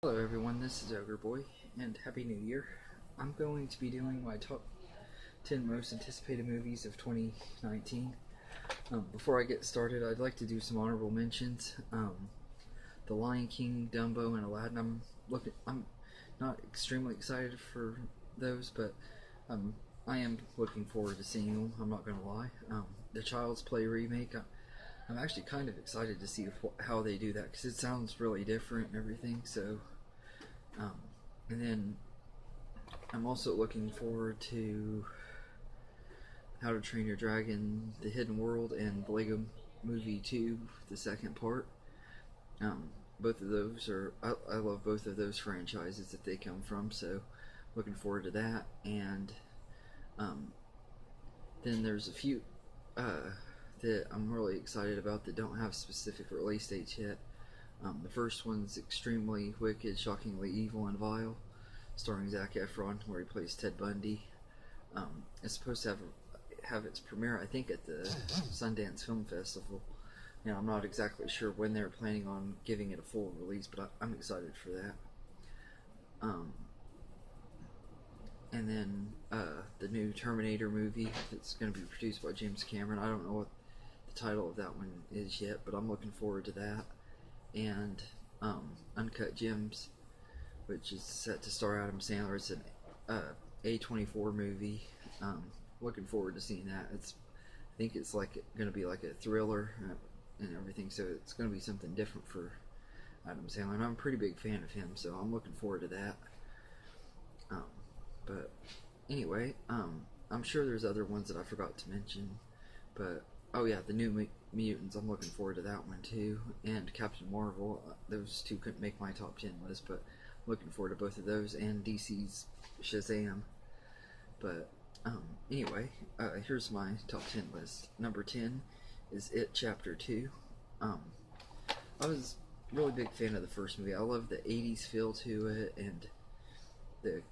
Hello everyone, this is Ogre Boy, and Happy New Year. I'm going to be doing my top 10 most anticipated movies of 2019. Before I get started, I'd like to do some honorable mentions. The Lion King, Dumbo, and Aladdin. I'm not extremely excited for those, but I am looking forward to seeing them. I'm not gonna lie. The Child's Play remake. I'm actually kind of excited to see how they do that because it sounds really different and everything. So, um, and then I'm also looking forward to How to Train Your Dragon, The Hidden World, and the Lego Movie 2, the second part. Both of those I love both of those franchises that they come from, so looking forward to that. And um, then there's a few that I'm really excited about that don't have specific release dates yet. The first one's Extremely Wicked, Shockingly Evil, and Vile, starring Zac Efron, where he plays Ted Bundy. It's supposed to have its premiere, I think, at the Sundance Film Festival. I'm not exactly sure when they're planning on giving it a full release, but I'm excited for that. And then the new Terminator movie that's going to be produced by James Cameron. I don't know what the title of that one is yet, but I'm looking forward to that. And Uncut Gems, which is set to star Adam Sandler. It's an A24 movie. Looking forward to seeing that. I think it's like going to be like a thriller and everything, so it's going to be something different for Adam Sandler. And I'm a pretty big fan of him, so I'm looking forward to that. But anyway, I'm sure there's other ones that I forgot to mention, but oh yeah, the New Mutants, I'm looking forward to that one too, and Captain Marvel. Those two couldn't make my top 10 list, but looking forward to both of those, and DC's Shazam. But anyway, here's my top 10 list. Number 10 is It Chapter 2. I was a really big fan of the first movie. I love the 80s feel to it, and the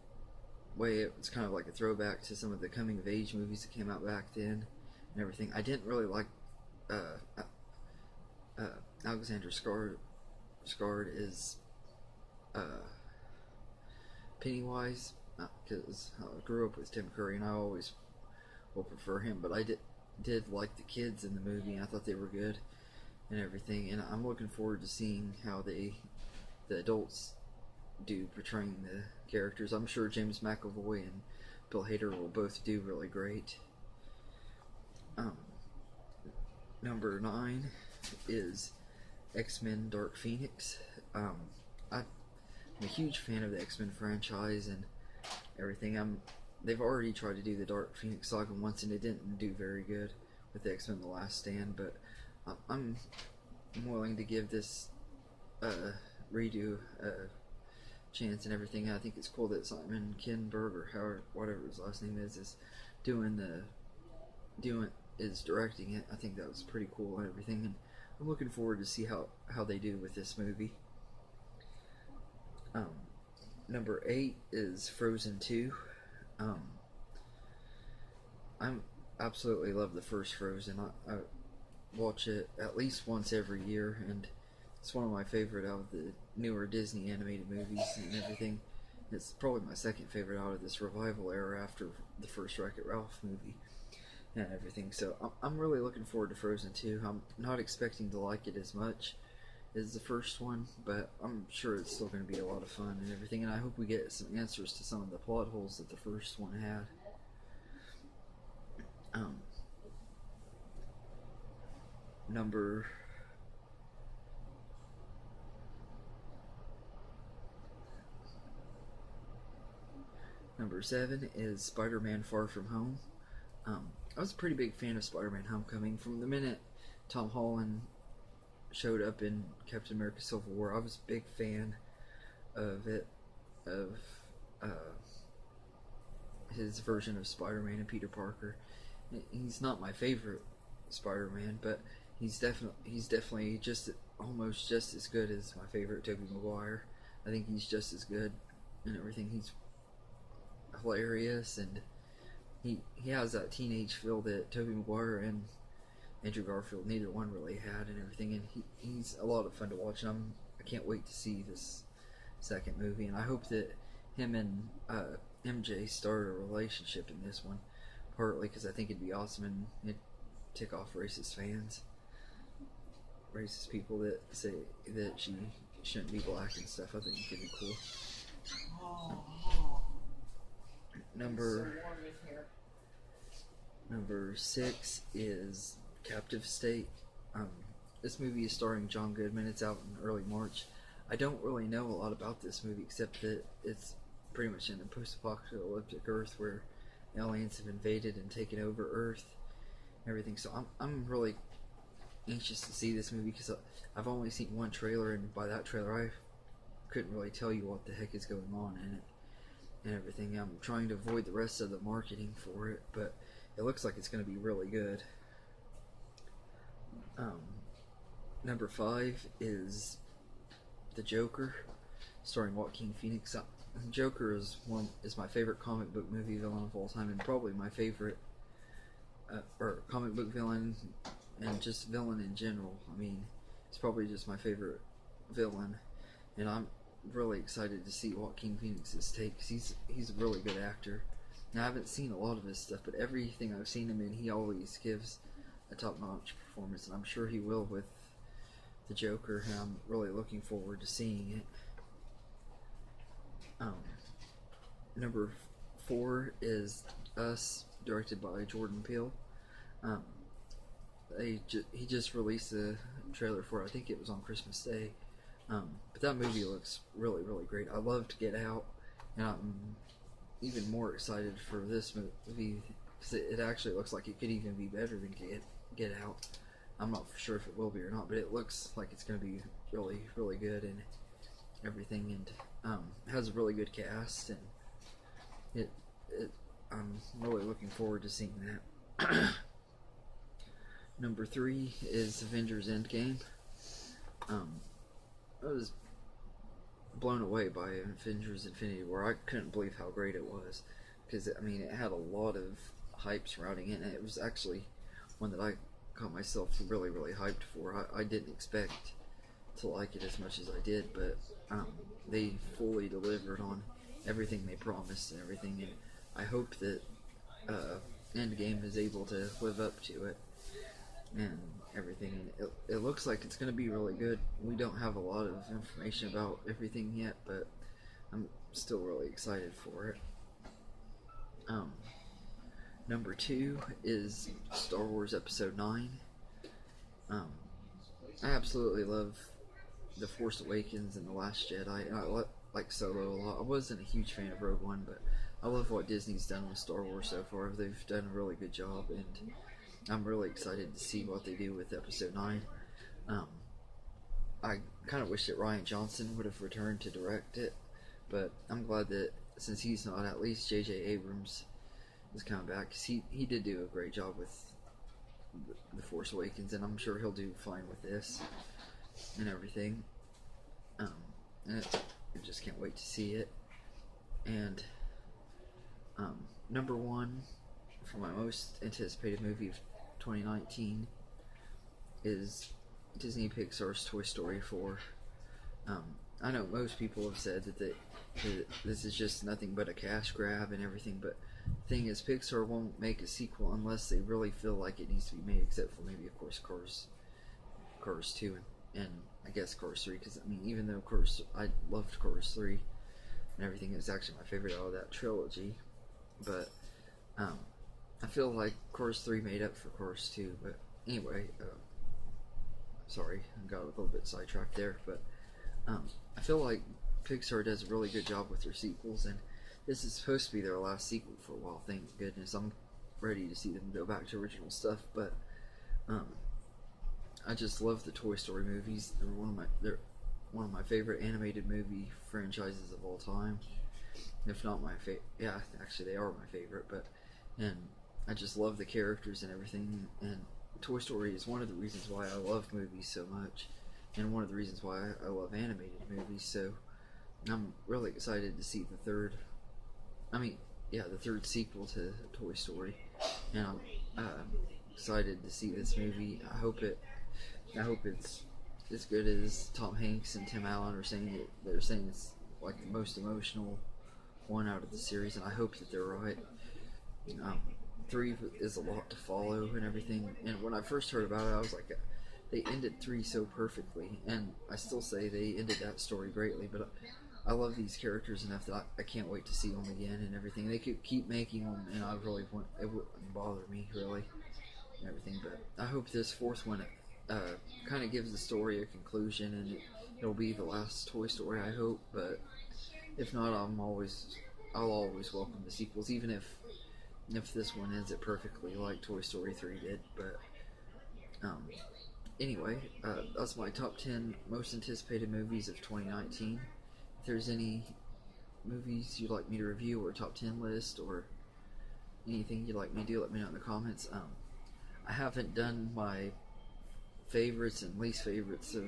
way it was kind of like a throwback to some of the coming of age movies that came out back then and everything. I didn't really like Alexander Skarsgård is Pennywise, because I grew up with Tim Curry and I always will prefer him, but I did like the kids in the movie, and I thought they were good and everything, and I'm looking forward to seeing how the adults do portraying the characters. I'm sure James McAvoy and Bill Hader will both do really great. Number 9 is X-Men Dark Phoenix. I'm a huge fan of the X-Men franchise and everything. They've already tried to do the Dark Phoenix saga once and it didn't do very good with the X-Men The Last Stand, but I'm willing to give this redo a chance and everything. I think it's cool that Simon Kinberg, or whatever his last name is directing it. I think that was pretty cool and everything, and I'm looking forward to see how they do with this movie. Number 8 is Frozen 2. I absolutely love the first Frozen. I watch it at least once every year, and it's one of my favorite out of the newer Disney animated movies and everything. It's probably my second favorite out of this revival era after the first Wreck-It Ralph movie and everything. So I'm really looking forward to Frozen 2. I'm not expecting to like it as much as the first one, but I'm sure it's still going to be a lot of fun and everything, and I hope we get some answers to some of the plot holes that the first one had. Number 7 is Spider-Man Far From Home. I was a pretty big fan of Spider-Man Homecoming. From the minute Tom Holland showed up in Captain America Civil War, I was a big fan of it, of his version of Spider-Man and Peter Parker. He's not my favorite Spider-Man, but he's definitely almost just as good as my favorite Tobey Maguire. I think he's just as good and everything. He's hilarious, and he has that teenage feel that Tobey Maguire and Andrew Garfield, neither one really had and everything, and he's a lot of fun to watch, and I can't wait to see this second movie, and I hope that him and MJ start a relationship in this one, partly because I think it'd be awesome and it'd tick off racist fans, racist people that say that she shouldn't be black and stuff. I think it'd be cool. Number 6 is Captive State. This movie is starring John Goodman. It's out in early March. I don't really know a lot about this movie except that it's pretty much in a post-apocalyptic Earth where aliens have invaded and taken over Earth and everything. So I'm really anxious to see this movie because I've only seen one trailer, and by that trailer I couldn't really tell you what the heck is going on in it and everything. I'm trying to avoid the rest of the marketing for it, but it looks like it's going to be really good. Number 5 is The Joker, starring Joaquin Phoenix. Joker is my favorite comic book movie villain of all time, and probably my favorite or comic book villain and just villain in general. I mean, it's probably just my favorite villain, and I'm really excited to see Joaquin Phoenix's take because he's a really good actor. Now, I haven't seen a lot of his stuff, but everything I've seen him in, he always gives a top-notch performance, and I'm sure he will with The Joker, and I'm really looking forward to seeing it. Number 4 is Us, directed by Jordan Peele. He just released a trailer for it. I think it was on Christmas Day. But that movie looks really, really great. I loved Get Out, and I'm even more excited for this movie because it actually looks like it could even be better than Get Out. I'm not for sure if it will be or not, but it looks like it's going to be really, really good and everything, and has a really good cast, and I'm really looking forward to seeing that. Number 3 is Avengers Endgame. I was blown away by Avengers Infinity War. I couldn't believe how great it was because I mean it had a lot of hype surrounding it, and it was actually one that I got myself really, really hyped for. I didn't expect to like it as much as I did, but they fully delivered on everything they promised and everything, and I hope that Endgame is able to live up to it and everything, and it looks like it's going to be really good. We don't have a lot of information about everything yet, but I'm still really excited for it. Number 2 is Star Wars Episode 9. I absolutely love The Force Awakens and The Last Jedi, and I like Solo a lot. I wasn't a huge fan of Rogue One, but I love what Disney's done with Star Wars so far. They've done a really good job, and I'm really excited to see what they do with Episode 9. I kind of wish that Rian Johnson would have returned to direct it, but I'm glad that since he's not, at least J.J. Abrams is coming back, because he did do a great job with The Force Awakens, and I'm sure he'll do fine with this and everything. And I just can't wait to see it. And number 1 for my most anticipated movie of 2019 is Disney Pixar's Toy Story 4. I know most people have said that this is just nothing but a cash grab and everything, but the thing is, Pixar won't make a sequel unless they really feel like it needs to be made, except for maybe, of course, Cars 2 and I guess Cars 3, because I mean, even though I loved Cars 3 and everything, it was actually my favorite out of that trilogy, but I feel like Cars 3 made up for Cars 2, but anyway, sorry, I got a little bit sidetracked there, but I feel like Pixar does a really good job with their sequels, and this is supposed to be their last sequel for a while, thank goodness. I'm ready to see them go back to original stuff, but I just love the Toy Story movies. They're one of my favorite animated movie franchises of all time, if not my favorite. Yeah, actually they are my favorite, and I just love the characters and everything, and Toy Story is one of the reasons why I love movies so much, and one of the reasons why I love animated movies, so I'm really excited to see the third sequel to Toy Story, and I'm excited to see this movie. I hope it's as good as Tom Hanks and Tim Allen are saying it. They're saying it's like the most emotional one out of the series, and I hope that they're right. Um, 3 is a lot to follow and everything, and when I first heard about it, I was like, they ended 3 so perfectly, and I still say they ended that story greatly, but I love these characters enough that I can't wait to see them again and everything. They could keep making them, and it wouldn't bother me really and everything. But I hope this 4th one kind of gives the story a conclusion, and it'll be the last Toy Story, I hope. But if not, I'll always welcome the sequels, even if this one ends it perfectly like Toy Story 3 did. But anyway, that's my top 10 most anticipated movies of 2019. If there's any movies you'd like me to review, or top 10 list, or anything you'd like me to do, let me know in the comments. I haven't done my favorites and least favorites of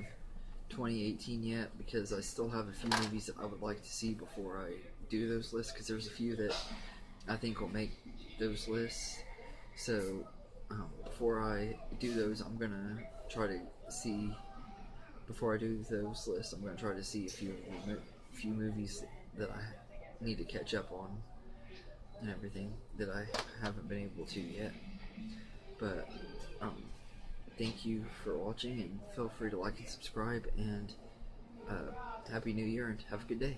2018 yet, because I still have a few movies that I would like to see before I do those lists, because there's a few that I think will make those lists. So before I do those, I'm gonna try to see, before I do those lists, I'm gonna try to see a few movies that I need to catch up on and everything that I haven't been able to yet. But thank you for watching, and feel free to like and subscribe, and Happy New Year, and have a good day.